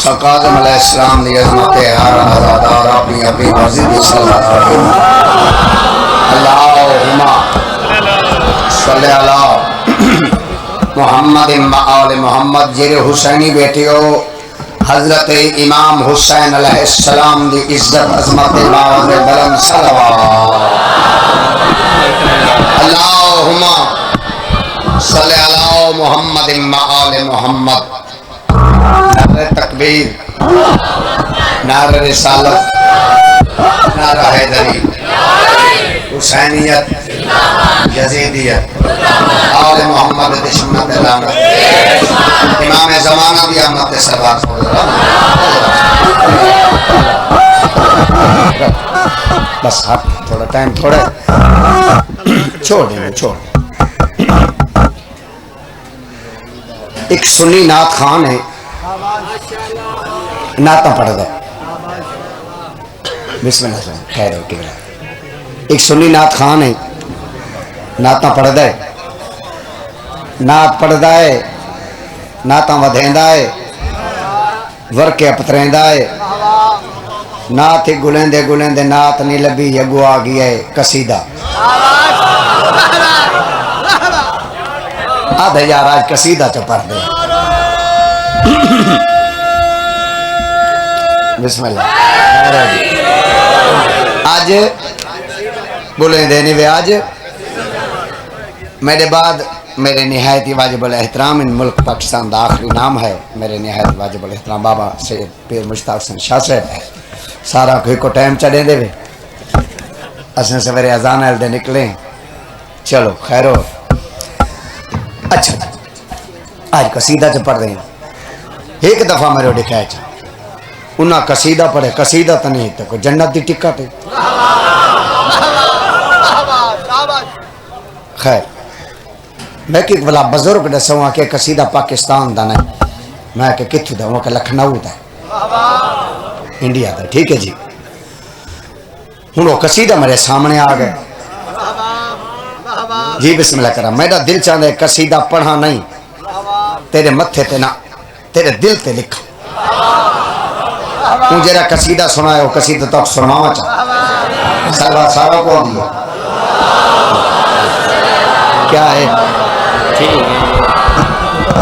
موسیٰ کاظم علیہ السلام دی عظمت ہر آزادار اپنی اپنی مرضی دی صلاح فرمائے اللہم صلی علی محمد آل محمد جیرے حسینی بیٹیو حضرت امام حسین علیہ السلام دی عزت عظمت باوز بلند صلوات اللہم صلی علی محمد آل محمد نعرہ تکبیر نعرہ رسالت نعرہ حیدری حسینیت یزیدیت آل محمد دشمنت لعنت امام زمانہ بھی احمد سربار بس تھوڑا ٹائم تھوڑا چھوڑ دیں چھوڑ ایک سنی نعت خان ہے نعتاں پڑھ دے بسم اللہ سے خیر ہو کہ ایک سنی نعت خان ہے نعتاں پڑھ دے نعت پڑھ دے نعتاں ودھیندہ ہے ورکے اپتریندہ ہے نعت ہی گلیندے گلیندے نعت نہیں لبی یگو آگی ہے قصیدہ آدھے یار آج قصیدہ چو پڑھ دے بسم اللہ آج بولیں دینے وے آج میرے بعد میرے نہایت واجب الاحترام ان ملک پاکستان دا آخری نام ہے میرے نہایت واجب الاحترام بابا سید پیر مشتاق حسین شاہ صاحب ہے سارا کوئی کو ٹائم چڑھے دے وے اسنے سویرے اذان اہل دے نکلیں چلو خیر ہو اچھا آج قصیدہ چ پڑھ رہے ہیں ایک دفعہ میرے دکھایا چاہ انہاں قصیدہ پڑھے قصیدہ تو نہیں تو کوئی جنت دی ٹکٹ ہے خیر میں کہ بلا بزرگ دے سواں کہ قصیدہ پاکستان دا نہیں میں کہ کتھو دا وہ کہ لکھنؤ دا انڈیا دا ٹھیک ہے جی انہوں قصیدہ میرے سامنے آ گئے جی بسم اللہ کرام میرا دل چاہتا ہے قصیدہ پڑھا نہیں تیرے متھے تے نہ تیرے دل تے لکھا تو جیرا قصیدہ سنائے وہ قصیدہ تک سناوا چاہتا سارا سارا کو دیا کیا ہے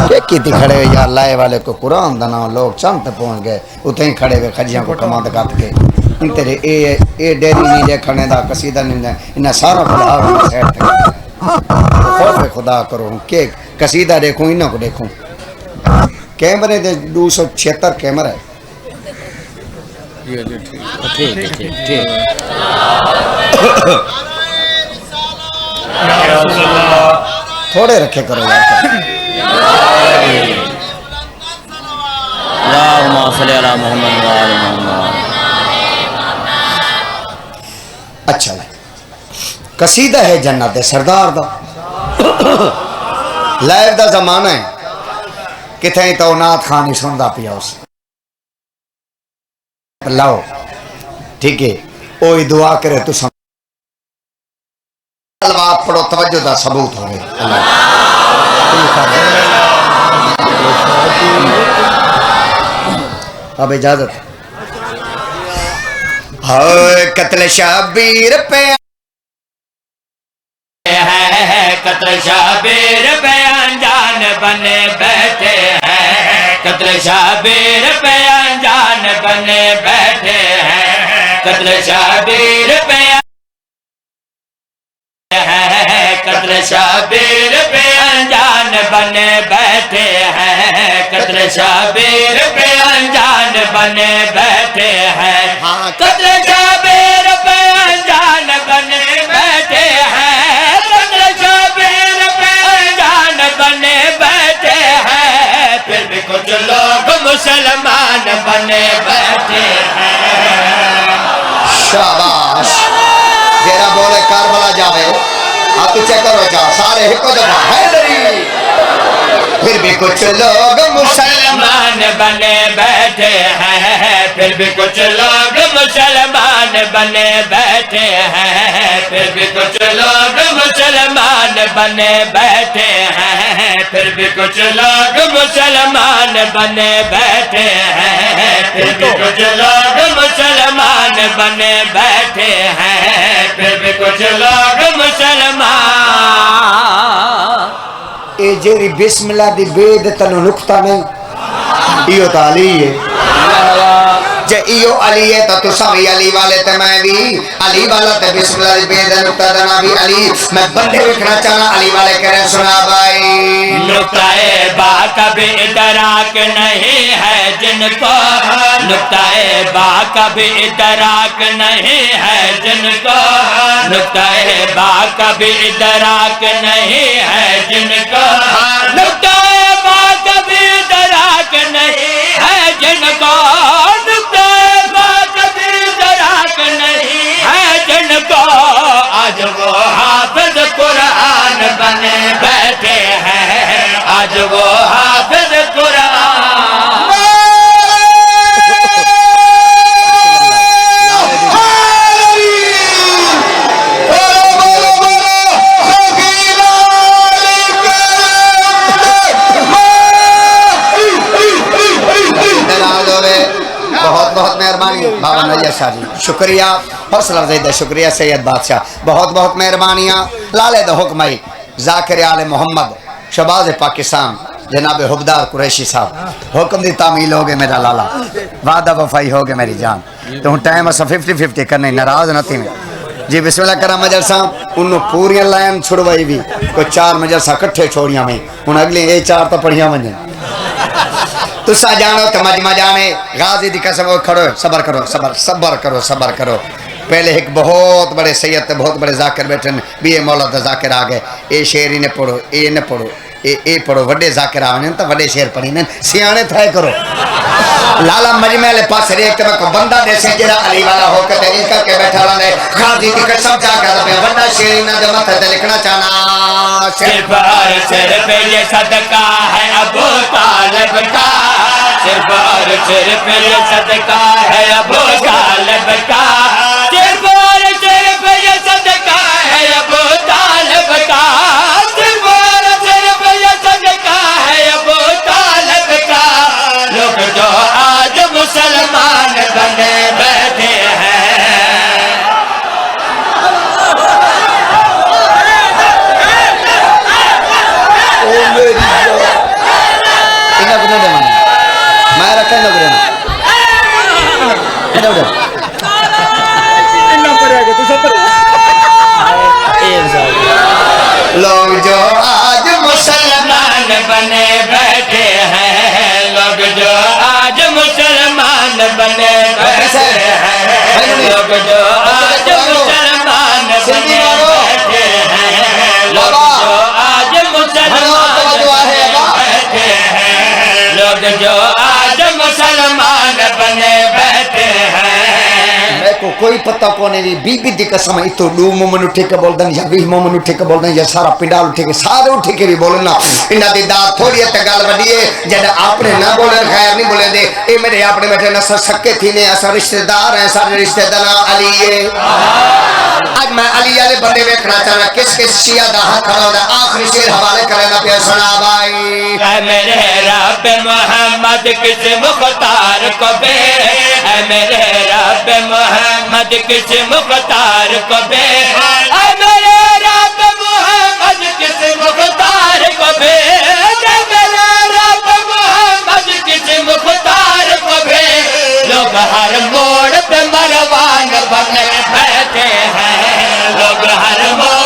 کیا کیتی کھڑے ہوئے یا اللہ والے کو قرآن دنا لوگ چاند پہنچ گئے اتہیں کھڑے ہوئے خجیاں کو کماند کات کے ان تیرے اے ڈیری نہیں دے کھڑنے دا قصیدہ نہیں دے انہیں سارا بلا آگے سیٹ تھے خوف خدا کرو کہ قصیدہ دیکھوں انہوں کو دیکھوں کیمرے دے 276 کیمرہ ہے تھوڑے رکھے کرو اللہم صلی علی محمد وآل محمد اچھا قصیدہ ہے جنت سردار دا لائیو دا زمانہ ہے کتھیں تو نعت خانی سندا پیا اس لاؤ ٹھیک ہے اوہی دعا کرے تو سن الوات پڑھو توجہ دا ثبوت ہوئے اب اجازت قتل شبیر پہ قتل شبیر پہ انجان بنے بیٹھے ہیں قتل شبیر پہ انجان بنے بیٹھے ہیں قتل شبیر پہ قتل شبیر پہ انجان بنے بیٹھے ہیں قتل شبیر پہ انجان بنے بیٹھے ہیں قتل شبیر پہ انجان بنے بیٹھے ہیں قتل شبیر پہ انجان بنے بیٹھے ہیں پھر بھی کچھ لوگ مسلمان بنے بیٹھے ہیں شاباش جیرا بولے کربلا جاوے آپ چیک کرو جا سارے ہکو دفعہ حیدری پھر بھی کچھ لوگ مسلمان بنے بیٹھے ہیں پھر بھی کچھ لوگ مسلمان بنے بیٹھے ہیں پھر بھی کچھ لوگ مسلمان بنے بیٹھے ہیں پھر بھی کچھ لوگ مسلمان بنے بیٹھے ہیں پھر بھی کچھ لوگ مسلمان بنے بیٹھے ہیں، پھر بھی کچھ لوگ مسلمان۔ اے جیری بسم اللہ دی بید تنو نکتا نہیں، ایو تا علی ہے، جے ایو علی ہے تو سبھی علی والے تے میں بھی علی والا تے بسم اللہ دی بید نکتا دنا بھی علی، میں بندے وکھنا چاہنا علی والے کریں سنا بھائی۔ نکتہ با کبھی ادراک نہیں ہے جن کو، نکتہ با کبھی ادراک نہیں ہے جن کو، نکتہ با کبھی ادراک نہیں ہے جن کو، نکتہ با کبھی ادراک نہیں ہے جن کو، نکتہ با کبھی ادراک نہیں ہے جن کو، آج وہ حافظ قرآن بنے بیٹھے ہیں، آج وہ حافظ قرآن۔ بہت بہت مہربانی بابا نجیب شاہ جی، شکریہ، حوصلہ افزائی، شکریہ سید بادشاہ، بہت بہت مہربانیاں۔ لالے دا حکمائی ذاکر آل محمد شہباز پاکستان جناب حبدار قریشی صاحب، حکم دی تعمیل ہو گئے میرا لالا، وعدہ وفائی ہو گئے میری جان، تو ہوں ٹائم اسا 50-50 کرنے ناراض نہ تھی میں جی۔ بسم اللہ کرام مجلسہ انہوں پوریاں لائن چھڑوائی بھی، کوئی 4 مجلسہ کٹھے چھوڑیاں میں، ہوں اگلی اے 4 تو پڑھیاں منجیں تسا جانو تو مجمع جانے، غازی دی قسم وہ کھڑو، صبر کرو صبر صبر کرو صبر کرو۔ پہلے ایک بہت بڑے سید بہت بڑے ذاکر بیٹھن بھی اے مولا دا ذاکر آ گئے، اے شعر ہی نے پڑھو، اے نہ پڑھو، اے پڑھو، وڈے ذاکر آنے تو وڈے شعر پڑھی نے، سیانے تھائے کرو۔ لالا مجمع لے پاس ریک میں کو بندہ دے سے جرا علی والا ہو کے تحریل کر کے بیٹھا رہنے، غازی دی قسم جا کر دے وڈا شعر نہ دے متھے تے لکھنا چاہنا، صرف اور صرف یہ صدقہ ہے ابو طالب کا، صرف اور صرف یہ صدقہ ہے ابو طالب کا، صرف اور صرف یہ صدقہ ہے ابو طالب کا، صرف اور صرف یہ صدقہ ہے ابو طالب کا، لوگ جو آج مسلمان بنے بیٹھے ہیں۔ انہاں کو نہ دے مانا میں رکھیں لوگ رہنا انہاں کو لوگ جو آج مسلمان بنے بیٹھے ہیں، لوگ جو آج مسلمان بنے بیٹھے ہیں، لوگ جو آج مسلمان بنے بیٹھے ہیں، لوگ جو آج مسلمان بیٹھے ہیں، لوگ جو آج مسلمان بنے بیٹھے ہیں۔ میں کو کوئی پتہ کونے بھی بی بی دی قسم ہے تو 2 مومن اٹھے کے بول دن یا 20 مومن اٹھے کے بول دن یا سارا پنڈال اٹھے کے سارے اٹھے کے بھی بولنا، انہاں دی داد تھوڑی ہے تگال وڈی ہے، جب آپ نے نہ بولے خیر نہیں بولے دے، اے میرے آپ نے بیٹھے نصر سکے تھی نے ایسا رشتہ دار ہیں، سارے رشتہ دار علی ہے۔ آج میں علی والے بندے ویکھنا چاہنا کس کس شیعہ دا ہاتھ کھڑا ہوتا، آخری شعر حوالے کرنا پیا سنا بھائی۔ اے میرے رب محمد کس مختار کو بے، اے میرے رب محمد کس مختار کو بے، اے میرے رب محمد کس مختار کو بے، اے میرے رب محمد کس مختار کو بے، لوگ ہر موڑ پہ مروان بنے بیٹھے ہیں، لوگ ہر موڑ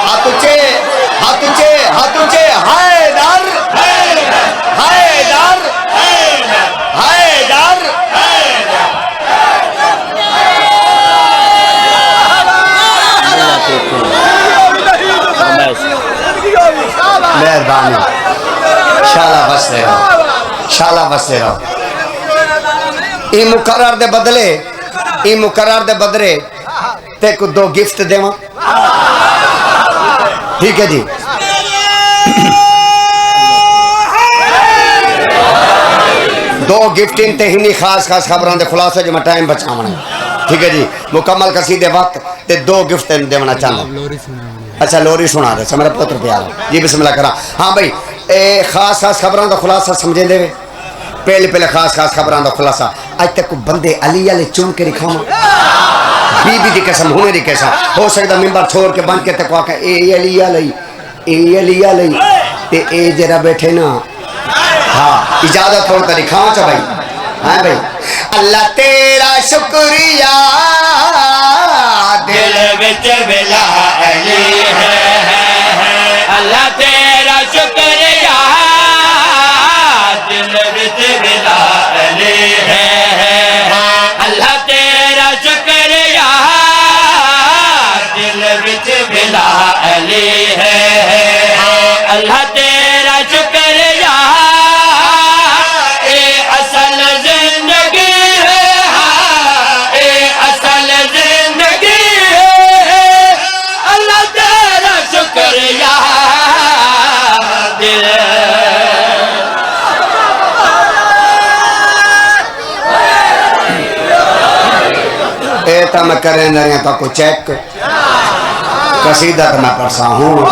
ہاتھ اونچے ہاتھ اونچے ہاتھ اونچے، حیدر حیدر حیدر مہربانی، شالا بستے رہو، شالا بستے رہو۔ ای مقرر دے بدلے، ای مقرر دے بدلے تے کو 2 گفٹ دے ماں، ٹھیک ہے جی۔ دو گفٹ انتہینی خاص خاص خبران دے خلاصے جو میں ٹائم بچاؤں نے، ٹھیک ہے جی، مکمل قصیدے وقت تے 2 گفٹ دینا چاہتا ہوں۔ اچھا لوری سنا رہے میرا پتر پیارا جی، بسم اللہ کرا۔ ہاں بھائی اے خاص خاص خبروں کا خلاصہ سمجھیں دے پہلے خاص خبران دا خلاصہ اج تک بندے علی والے چن کے رکھاواں بی بی دی قسم ہونے دی قسم ہو سکتا ممبر چھوڑ کے بند کے تک آکے اے علی علی اے علی علی تے اے جرا بیٹھے نا ہاں اجازت ہو تو دکھاؤں چا بھائی ہاں بھائی اللہ تیرا شکریہ دل وچ بلا علی ہے اللہ تیرا شکریہ دل وچ بلا علی ہے اللہ تیرا شکریہ دل وچ بلا علی ہے اللہ تیرا شکریہ اے اصل زندگی ہے اے اصل زندگی ہے اللہ تیرا شکریہ دل اے تا میں کریں دریا تا کو چیک قصیدہ تا میں پڑھسا ہوں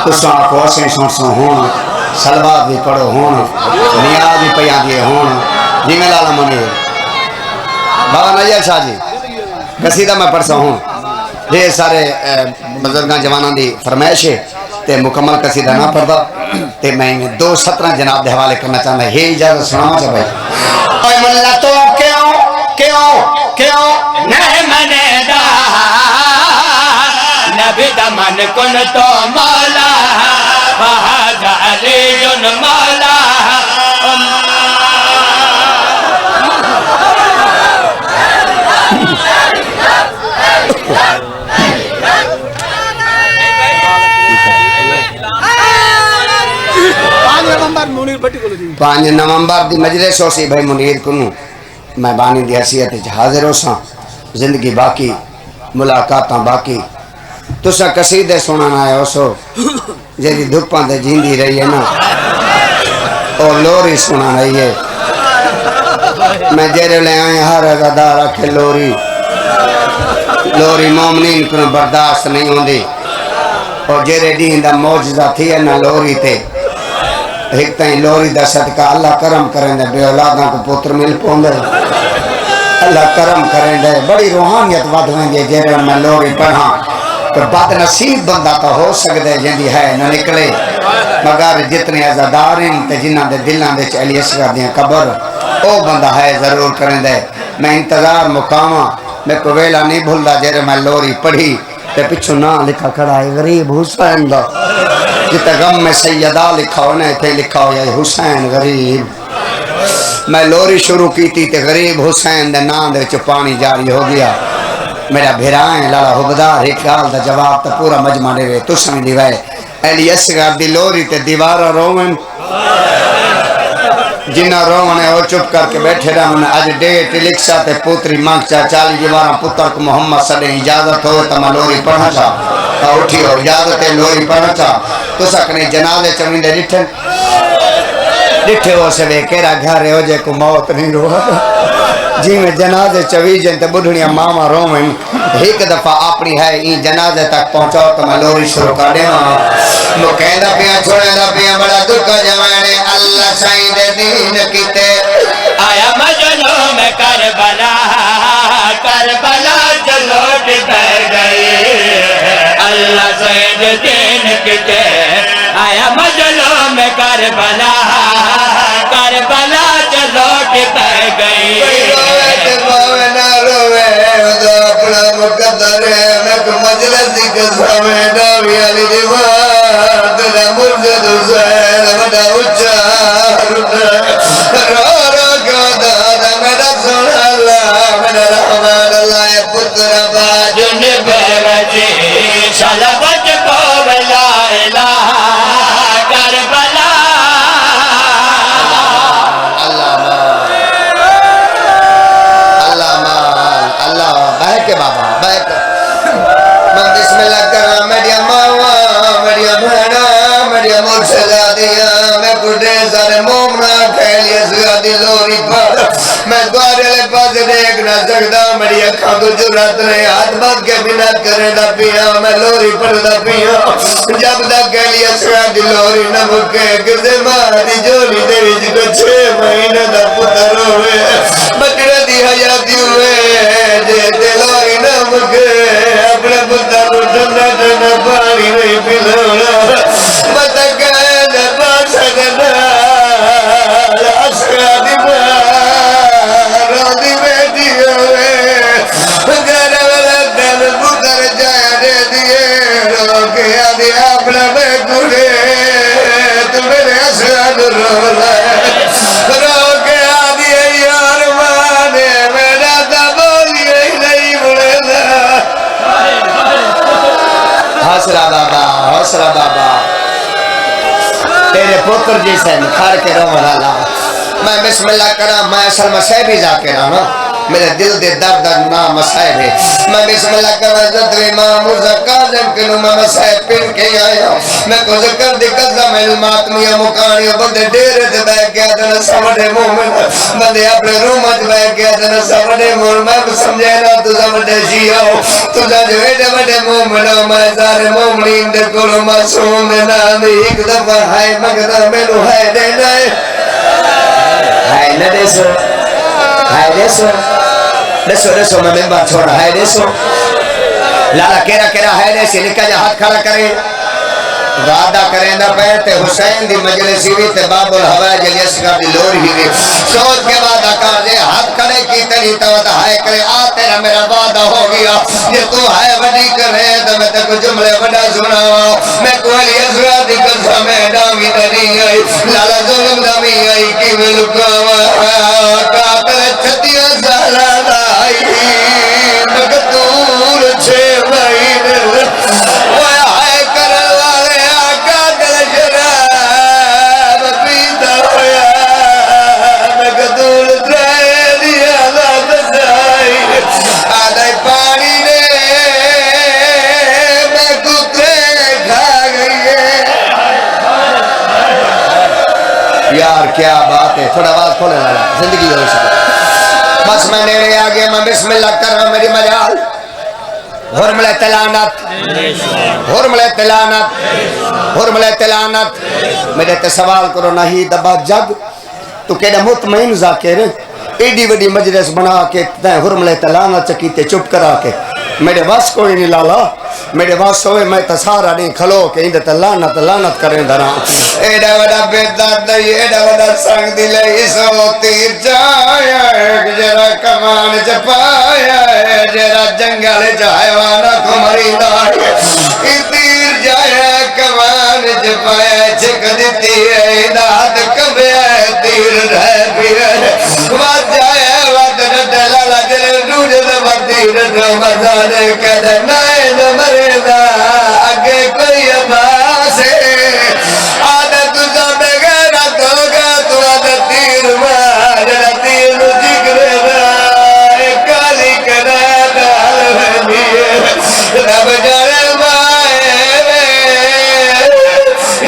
تساں کو اسیں سنسا ہوں سلوات بھی پڑھو ہوں نیاز بھی پیاں دیے ہوں جی میں لالا منیر بابا نجیب شاہ جی قصیدہ میں پڑھسا ہوں یہ سارے بزرگاں جوانان دی فرمائش ہے تے مکمل قصیدہ نہ پڑھدا تے میں 2:17 جناب دے حوالے کرنا چاہتا ہے یہ اجازت سناواں چا بھائی اے ملا تو کیوں نہیں منے دا نبی دا من کن تو مولا وہاں علی مولا پانچ نومبر دی مجلس ہو سی بھائی منیر کنو میں بانی دی حیثیت حاضر ہو ساں زندگی باقی ملاقاتاں باقی تسا قصیدے سنانا ہے اسو جیدی دھپاں دے جیندی رہی ہے نا اور لوری سنا رہی ہے میں جیرے لے آئیں ہر ازادار رکھے لوری مومنین کنو برداشت نہیں ہوندی اور جیرے دین دا موجزہ تھی ہے نا لوری تے ایک تائیں لوری دا صدقہ اللہ کرم کریں دے بے اولاداں کو پتر مل پوندے اللہ کرم کریں دے بڑی روحانیت ودھویں دے جیرے میں لوری پڑھاں تو بد نصیب بندہ تو ہو سکتے جندی ہے نہ نکلے مگر جتنے عزادار ہیں تے جنہ دے دلان دے علی اصغر دیاں قبر او بندہ ہے ضرور کریں دے میں انتظار مقامہ میں کو ویلا نہیں بھولدا جیرے میں لوری پڑھی تے پچھو نہ لکھا کھڑا ہے غریب حسین دا جتے غم میں سیدہ لکھا ہو نے تھے لکھا ہو یا حسین غریب میں لوری شروع کی تھی تے غریب حسین دے نام دے وچ پانی جاری ہو گیا میرا بھیرائیں لالا حبدار ایک گال دا جواب تا پورا مجمع دے وے تو سمجھ دیوائے علی اصغر دی لوری تے دیوارا رومن جنہ رومن او چپ کر کے بیٹھے رہن اج ڈیٹ لکھسا تے پوتری مانگ چا 40 جوارا پتر کو محمد صلی اجازت ہو تا میں لوری پڑھا چا تا اٹھی ہو اجازت ہے لوری پڑھا چا تو سکنے جنازے چمین دے ڈٹھے ہو سوے کیرا گھر ہو جے کو موت نہیں روحا جی میں جنازے چویجن تے بڑھنیاں ماما رومن ایک دفعہ اپنی ہے این جنازے تک پہنچاؤ تو میں لوری شروع کر دینا وہ کہندا پیا چھوڑے دا پیا بڑا دکھا جوانے اللہ سائیں دے دین کیتے آیا مجنوں میں کربلا جلوٹ بہ گئی اللہ سائیں دے دین کیتے آیا مجنوں میں کربلا جلوٹ بہ گئی اپنا مقدر ہے میں کو مجلسی کے سامنے ڈاوی علی دیوار تیرا مرشد حسین بڑا اچھا رو کا دادا میرا سن اللہ میرا رحمان اللہ پتر باجن بچی شلبت کو لا الہ کربلا کے بابا بیٹھ میں بسم اللہ کرا میری ماما میری بہنا میری مرشدہ دیا میں کٹے سارے مومنا کھیلی اس گادی لوری پر میں دوارے لے پاس دیکھنا سکتا میری اکھاں کو جرات نے ہاتھ بات کے بنا کرے دا پیا میں لوری پڑھ دا پیا جب تک کہ لیا سیا دی لوری نہ مکے کسے ماری جولی دے وچ کو 6 مہینے دا پتر ہوئے بچڑے دی حیاتی ہوئے جے تے لوری نہ مکے اپنے پتر کو ٹھنڈا ٹھنڈا پانی نہیں پلانا بتا کہ پاس سکتا سیا دی روی بیٹھی ہوئے گھر والا دل پتر جایا دے دیے رو کے آدھی اپنا میں کڑے تو میرے اسراد رو کے آدھی یار مانے میرا تا بولیے ہی نہیں مڑے دا حسرہ بابا تیرے پتر جی سے نکھار کے رو والا میں بسم اللہ کرا میں اصل مسائبی ذاکر آنا میرے دل دے درد نام مسائب ہے میں بسم اللہ کرا زدو امام زکازم کنو میں مسائب پن کے آیا میں کو ذکر دی قضم علماتمی مکانی بندے ڈیرے دے بیٹھ گیا دن سمڑے مومن بندے اپنے رومت بیٹھ گیا دن سمڑے مومن میں سمجھے نا تو سمڑے شیعہ ہو تو جا جو ایڈے بڑے مومن ہو میں سارے مومنین دے کلو معصوم دے نامی ایک دفعہ ہائے مگدہ ملو ہائے دے نائے ہائے نہ دیسو ہائے دیسو میں ممبر چھوڑا ہائے دیسو لالا کیرا ہائے دیسی نکا جا ہاتھ کھڑا کرے وعدہ کریں نہ پہتے حسین دی مجلسی بھی تے باب الحوائے جلی اسکر دی لور ہی بھی سوچ کے وعدہ کر دے ہاتھ کھڑے کی تری توتہ ہائے کرے تیرا میرا وعدہ ہو گیا یہ تو ہائے وڈی کرے تو میں تے کو جملے وڈا سناوا میں کوئی اسرا دی قصہ میں نامی نہیں آئی لالا ظلم نامی آئی کی میں لکاوا قاتل 36 سالہ آئی مقتول 6 مہینے وہ ہائے کرن والے قاتل شراب پیتا ہویا مقتول ترائے دیا ذات سائی آدھائی پانی نے میں کترے کھا گئی ہے یار کیا بات ہے تھوڑا آواز کھولے والا زندگی ہو سکتا بس میں نیڑے آگیا میں بسم اللہ کر رہا میری مجال حرملہ تلانت میرے تے سوال کرو نہیں دبا جگ تو کہنا مطمئن ذاکر ایڈی وڈی مجلس بنا کے تین حرملہ تلانت چکیتے چپ کرا کے میرے واس کوئی نہیں لالا میرے واس ہوئے میں تسارا نہیں کھلو کہ اندھے تلانت کریں درا ایڈا وڈا بیداد دائی ایڈا وڈا سنگ دلے اسو تیر جایا ہے جرا کمان چپایا ہے جرا جنگل جائیوانا کو مریدہ ہے تیر جایا کمان چپایا چک دیتی ہے داد کبیا ہے تیر رہ پیا ہے واد جایا واد رڈلا لجل روجد وادیر رمضان کدھے نائن مریدہ اگے کوئی عباس ہے آدھا تجھا بغیرہ توگا تو آدھا تیر مارا تیر جگر رائے کالی کنا ڈال بھنیے رب جانے مائے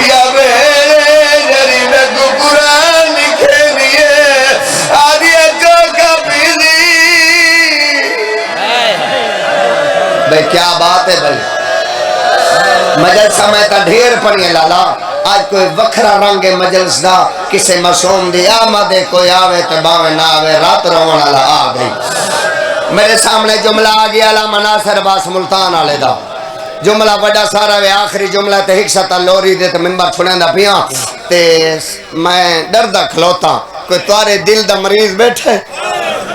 یا میرے جری میں کو قرآن لکھے دیئے آدھی اچھو کا پیزی بھئی کیا بات ہے بھئی مجلسہ میں تا ڈھیر پڑھیں لالا آج کوئی وکھرا رنگ مجلس دا کسے معصوم دی آمدے کوئی آوے تباوے نہ آوے رات روان والا آ گئی میرے سامنے جملہ آ گیا علامہ ناصر باس ملتان آلے دا جملہ بڑا سارا وے آخری جملہ تے حکشتا لوری دے تے ممبر چھوڑیں دا پیاں تے میں ڈردہ کھلوتا کوئی توارے دل دا مریض بیٹھے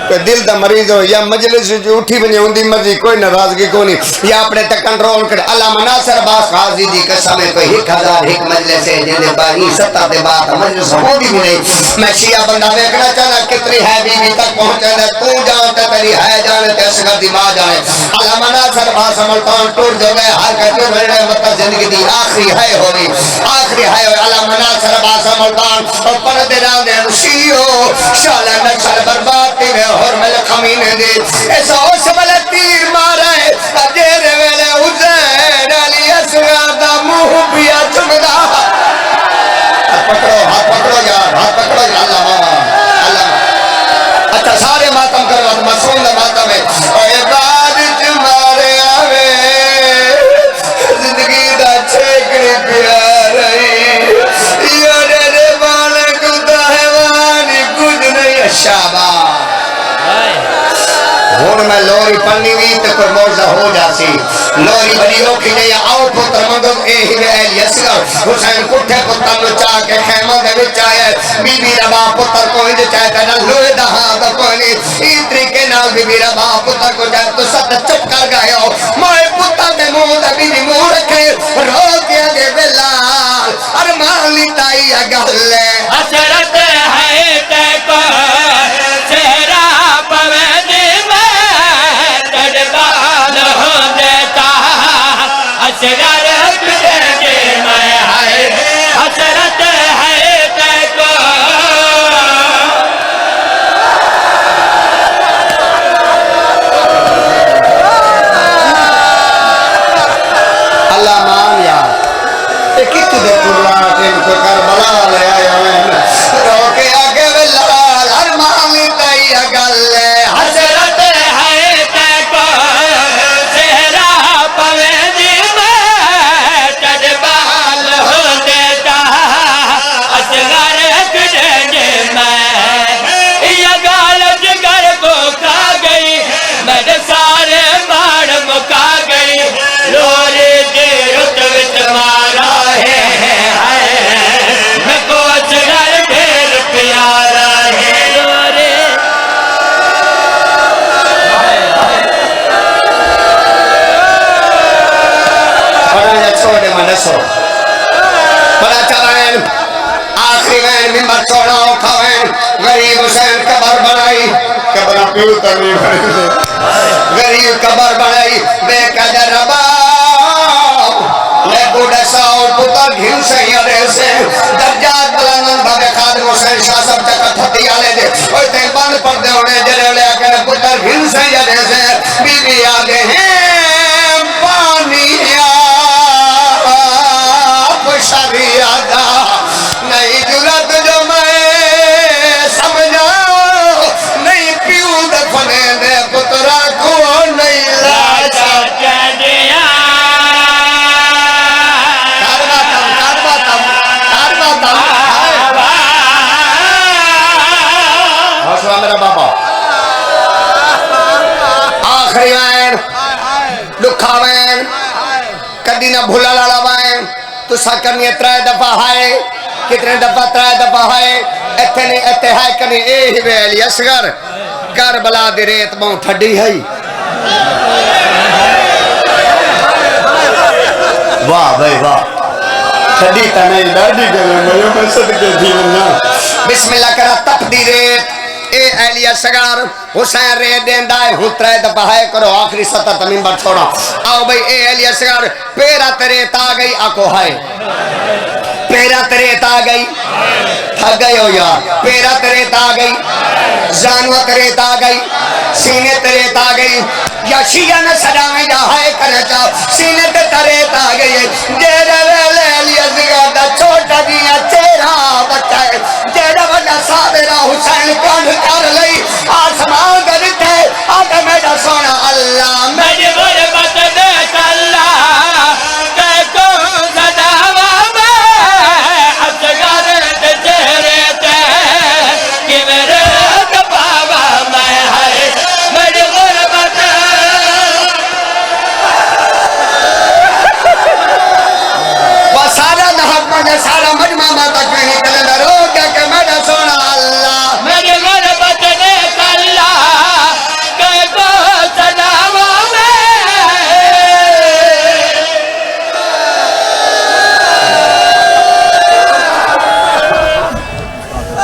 کوئی دل دا مریض ہو یا مجلس جو اٹھی بنی ہوندی مرضی کوئی ناراضگی کو نہیں یا اپنے تک کنٹرول کرے علامہ ناصر باس قاضی دی قسم ہے کوئی 1000 مجلس ہے جنہیں باری ستا دے بات مجلس ہوندی بھی نہیں میں شیعہ بندہ دیکھنا چاہنا کتنی ہے بی بی تک پہنچانا تو جانتا تیری ہے جانے تے اسگر دی ماں جانے علامہ ناصر باس ملتان ٹور جو گئے ہر کا جو بھرنے مطلب زندگی دی آخری ہے ہوئی آخری ہے ہوئی علامہ ناصر باس ملتان اور پردے رام دے شیعو شالہ نچھل برباد میں حرمل خمینے دے ایسا اس بلے تیر مارا ہے اجیر ویلے حسین علی اسگار دا موہ پیا چمدہ ہاتھ پکڑو یار اللہ اچھا سارے ماتم کروا معصوم دا ہوں میں لوری پڑھنی بھی تو کوئی موجزہ ہو جاسی لوری بڑی اوکھی نہیں آؤ پتر مگو اے ہی وے اہلی اصغر حسین کٹھے پتر نو چاہ کے خیمہ دے وچ آئے بی بی ربا پتر کو ہی چاہے تینا لوے دہاں دا کوئی اس طریقے نال بی بی ربا پتر کو جائے تو ست چپ کر گئے ہو موئے پتر دے منہ دے بی بی منہ رکھے رو کے آگے بلال ارمان لیتا ہی اگل حسرت ہے تے کو چہرہ پوید میں تڑبال ہو دیتا اصغر کٹے میں ہے حسرت ہے تے کو اللہ مان یار ایک کت دے قرآن ان کو کربلا لے آیا میں رو کے آگے بلال ارمان لیتا ہی اگل حسرت ہے تے کو چہرہ پوید میں تڑبال ہو دیتا اصغر کٹے میں یہ گال جگر کو کھا گئی میرے سارے باڑ مکا گئی لوری دی رت وچ مارا ہے میں کو اصغر ڈھیر پیارا ہے لوری بڑا یک سوڑے میں نسو بڑا چلائن آخری وین ممبر چھوڑا اوکھا وین غریب حسین قبر بنائی قبر پیو تنی بنائی غریب قبر بنائی بے قدر ربا لے بوڑے ساؤ پتر گھن سے یرے سے درجات بلانن بھاگے خادم حسین شاہ سب چکا تھتی آلے دے اوہ تے بان پر دے ہونے جلے لے آکے پتر گھن سے یرے سے بی بی آگے ہیں پانی آپ شریعت نہیں جرت جو میں سمجھا نہیں پیو دفنے دے پترہ کو نہیں لاچا حوصلہ میرا بابا آخری وین لکھا وین کدی نہ بھولا لالا وین تو ساکرنی اترائے دفعہ ہائے کتنے دفعہ ترائے دفعہ ہائے ایتھے نہیں ایتھے ہائے کنی اے ہی وے علی اصغر کربلا دی ریت موں تھڑی ہے واہ بھائی واہ تھڑی تا نہیں ڈاڑی گلے میں صدقے دینا بسم اللہ کرا تپ دی ریت اے اہلی اصغر حسین ریت دیندہ ہے ہوں ترائے دفعہ ہے کرو آخری سطر تمہیں بڑھ چھوڑا آؤ بھئی اے اہلی اصغر پیرا تریت آ گئی آکو ہائے پیرا تریت آ گئی تھک گئے ہو یار پیرا تریت آ گئی زانوہ تریت آ گئی سینے تریت آ گئی یا شیعہ نہ سجاویں جا ہائے کرے چاہو سینے تے تریت آ گئی جیرے ویلے علی اصغر دا چھوٹا جیا چہرہ بچہ ہے جیرے وجہ صابرہ حسین کانڈ کر لئی